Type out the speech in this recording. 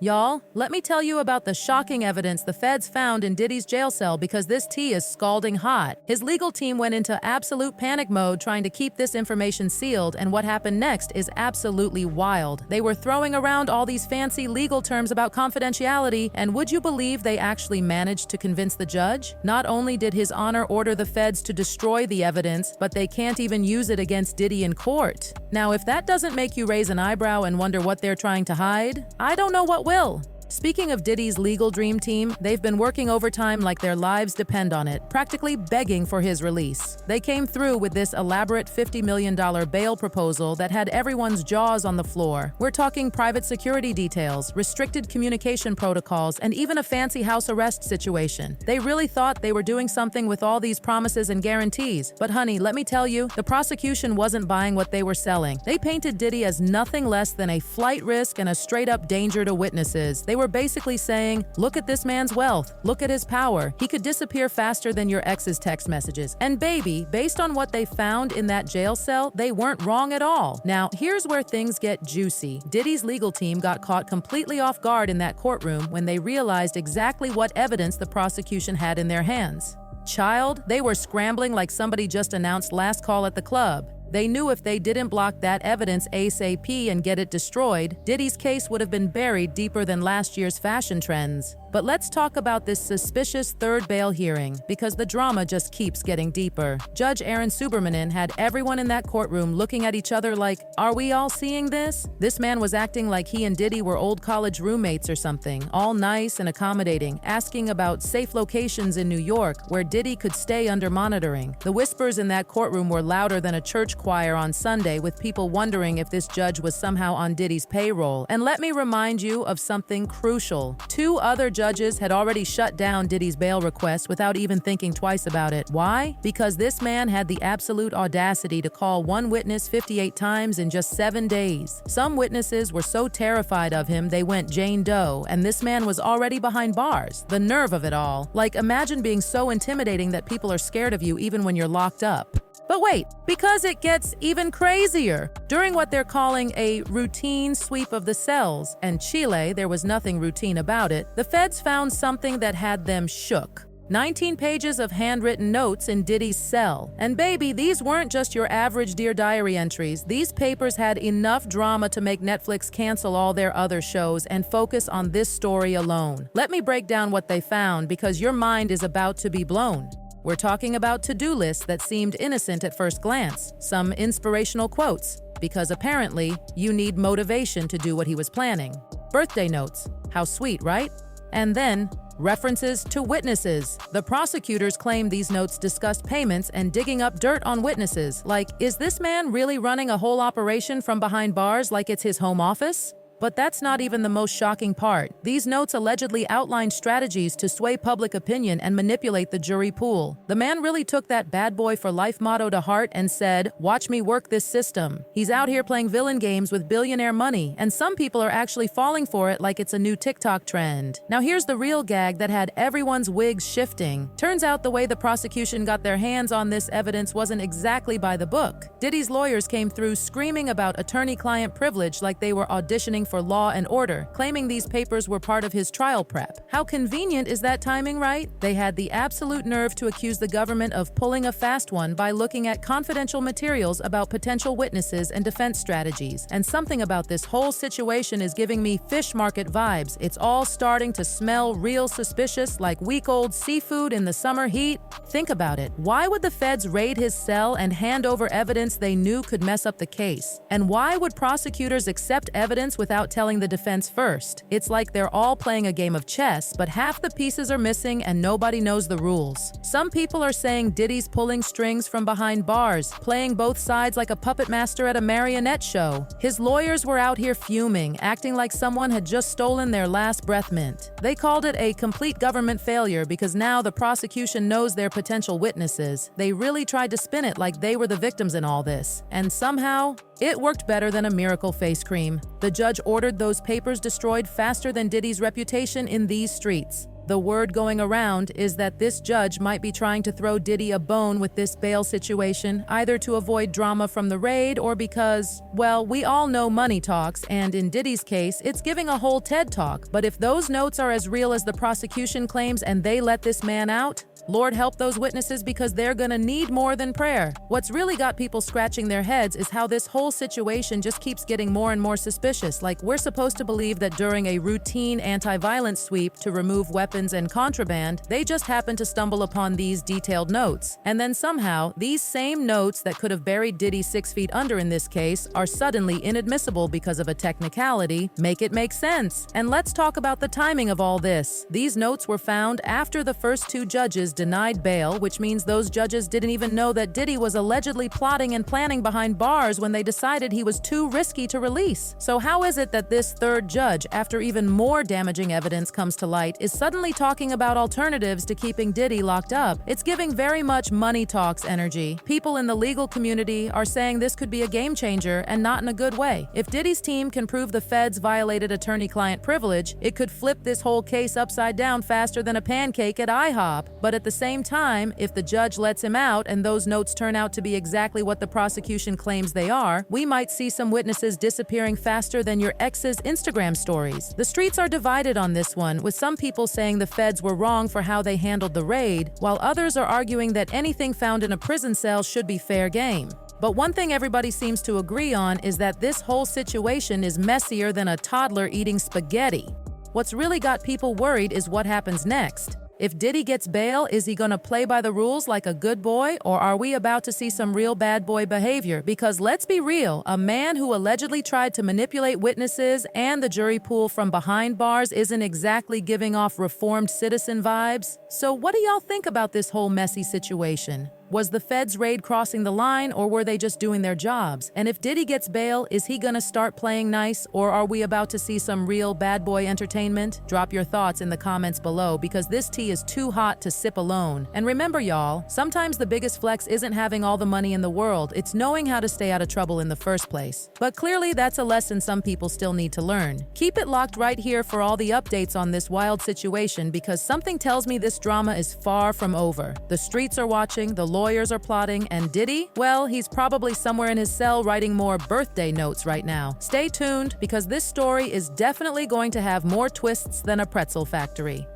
Y'all, let me tell you about the shocking evidence the feds found in Diddy's jail cell because this tea is scalding hot. His legal team went into absolute panic mode trying to keep this information sealed, and what happened next is absolutely wild. They were throwing around all these fancy legal terms about confidentiality, and would you believe they actually managed to convince the judge? Not only did His Honor order the feds to destroy the evidence, but they can't even use it against Diddy in court. Now, if that doesn't make you raise an eyebrow and wonder what they're trying to hide, I don't know what will. Speaking of Diddy's legal dream team, they've been working overtime like their lives depend on it, practically begging for his release. They came through with this elaborate $50 million bail proposal that had everyone's jaws on the floor. We're talking private security details, restricted communication protocols, and even a fancy house arrest situation. They really thought they were doing something with all these promises and guarantees. But honey, let me tell you, the prosecution wasn't buying what they were selling. They painted Diddy as nothing less than a flight risk and a straight-up danger to witnesses. They were basically saying, look at this man's wealth, look at his power. He could disappear faster than your ex's text messages. And baby, based on what they found in that jail cell, they weren't wrong at all. Now, here's where things get juicy. Diddy's legal team got caught completely off guard in that courtroom when they realized exactly what evidence the prosecution had in their hands. Child, they were scrambling like somebody just announced last call at the club. They knew if they didn't block that evidence ASAP and get it destroyed, Diddy's case would have been buried deeper than last year's fashion trends. But let's talk about this suspicious third bail hearing, because the drama just keeps getting deeper. Judge Aaron Subermanin had everyone in that courtroom looking at each other like, are we all seeing this? This man was acting like he and Diddy were old college roommates or something, all nice and accommodating, asking about safe locations in New York where Diddy could stay under monitoring. The whispers in that courtroom were louder than a church choir on Sunday, with people wondering if this judge was somehow on Diddy's payroll. And let me remind you of something crucial. Two other judges had already shut down Diddy's bail request without even thinking twice about it. Why? Because this man had the absolute audacity to call one witness 58 times in just 7 days. Some witnesses were so terrified of him they went Jane Doe, and this man was already behind bars. The nerve of it all. Like, imagine being so intimidating that people are scared of you even when you're locked up. But wait, because it gets even crazier. During what they're calling a routine sweep of the cells, and Chile, there was nothing routine about it, the feds found something that had them shook. 19 pages of handwritten notes in Diddy's cell. And baby, these weren't just your average Dear Diary entries. These papers had enough drama to make Netflix cancel all their other shows and focus on this story alone. Let me break down what they found, because your mind is about to be blown. We're talking about to-do lists that seemed innocent at first glance, some inspirational quotes, because apparently you need motivation to do what he was planning. Birthday notes, how sweet, right? And then references to witnesses. The prosecutors claimed these notes discussed payments and digging up dirt on witnesses, like, is this man really running a whole operation from behind bars like it's his home office? But that's not even the most shocking part. These notes allegedly outlined strategies to sway public opinion and manipulate the jury pool. The man really took that bad boy for life motto to heart and said, watch me work this system. He's out here playing villain games with billionaire money, and some people are actually falling for it like it's a new TikTok trend. Now here's the real gag that had everyone's wigs shifting. Turns out the way the prosecution got their hands on this evidence wasn't exactly by the book. Diddy's lawyers came through screaming about attorney-client privilege like they were auditioning for Law and Order, claiming these papers were part of his trial prep. How convenient is that timing, right? They had the absolute nerve to accuse the government of pulling a fast one by looking at confidential materials about potential witnesses and defense strategies. And something about this whole situation is giving me fish market vibes. It's all starting to smell real suspicious, like week-old seafood in the summer heat. Think about it. Why would the feds raid his cell and hand over evidence they knew could mess up the case? And why would prosecutors accept evidence without telling the defense first? It's like they're all playing a game of chess, but half the pieces are missing and nobody knows the rules. Some people are saying Diddy's pulling strings from behind bars, playing both sides like a puppet master at a marionette show. His lawyers were out here fuming, acting like someone had just stolen their last breath mint. They called it a complete government failure because now the prosecution knows their potential witnesses. They really tried to spin it like they were the victims in all this. And somehow, it worked better than a miracle face cream. The judge ordered those papers destroyed faster than Diddy's reputation in these streets. The word going around is that this judge might be trying to throw Diddy a bone with this bail situation, either to avoid drama from the raid or because, well, we all know money talks, and in Diddy's case, it's giving a whole TED talk. But if those notes are as real as the prosecution claims and they let this man out, Lord help those witnesses, because they're gonna need more than prayer. What's really got people scratching their heads is how this whole situation just keeps getting more and more suspicious. Like, we're supposed to believe that during a routine anti-violence sweep to remove weapons and contraband, they just happened to stumble upon these detailed notes. And then somehow, these same notes that could have buried Diddy 6 feet under in this case are suddenly inadmissible because of a technicality. Make it make sense. And let's talk about the timing of all this. These notes were found after the first 2 judges denied bail, which means those judges didn't even know that Diddy was allegedly plotting and planning behind bars when they decided he was too risky to release. So how is it that this 3rd judge, after even more damaging evidence comes to light, is suddenly talking about alternatives to keeping Diddy locked up? It's giving very much money talks energy. People in the legal community are saying this could be a game changer, and not in a good way. If Diddy's team can prove the feds violated attorney-client privilege, it could flip this whole case upside down faster than a pancake at IHOP. But at the same time, if the judge lets him out and those notes turn out to be exactly what the prosecution claims they are, we might see some witnesses disappearing faster than your ex's Instagram stories. The streets are divided on this one, with some people saying the feds were wrong for how they handled the raid, while others are arguing that anything found in a prison cell should be fair game. But one thing everybody seems to agree on is that this whole situation is messier than a toddler eating spaghetti. What's really got people worried is what happens next. If Diddy gets bail, is he gonna play by the rules like a good boy, or are we about to see some real bad boy behavior? Because let's be real, a man who allegedly tried to manipulate witnesses and the jury pool from behind bars isn't exactly giving off reformed citizen vibes. So what do y'all think about this whole messy situation? Was the feds raid crossing the line, or were they just doing their jobs? And if Diddy gets bail, is he gonna start playing nice, or are we about to see some real bad boy entertainment? Drop your thoughts in the comments below, because this tea is too hot to sip alone. And remember y'all, sometimes the biggest flex isn't having all the money in the world, it's knowing how to stay out of trouble in the first place. But clearly that's a lesson some people still need to learn. Keep it locked right here for all the updates on this wild situation, because something tells me this drama is far from over. The streets are watching, the lawyers are plotting, and Diddy? Well, he's probably somewhere in his cell writing more birthday notes right now. Stay tuned, because this story is definitely going to have more twists than a pretzel factory.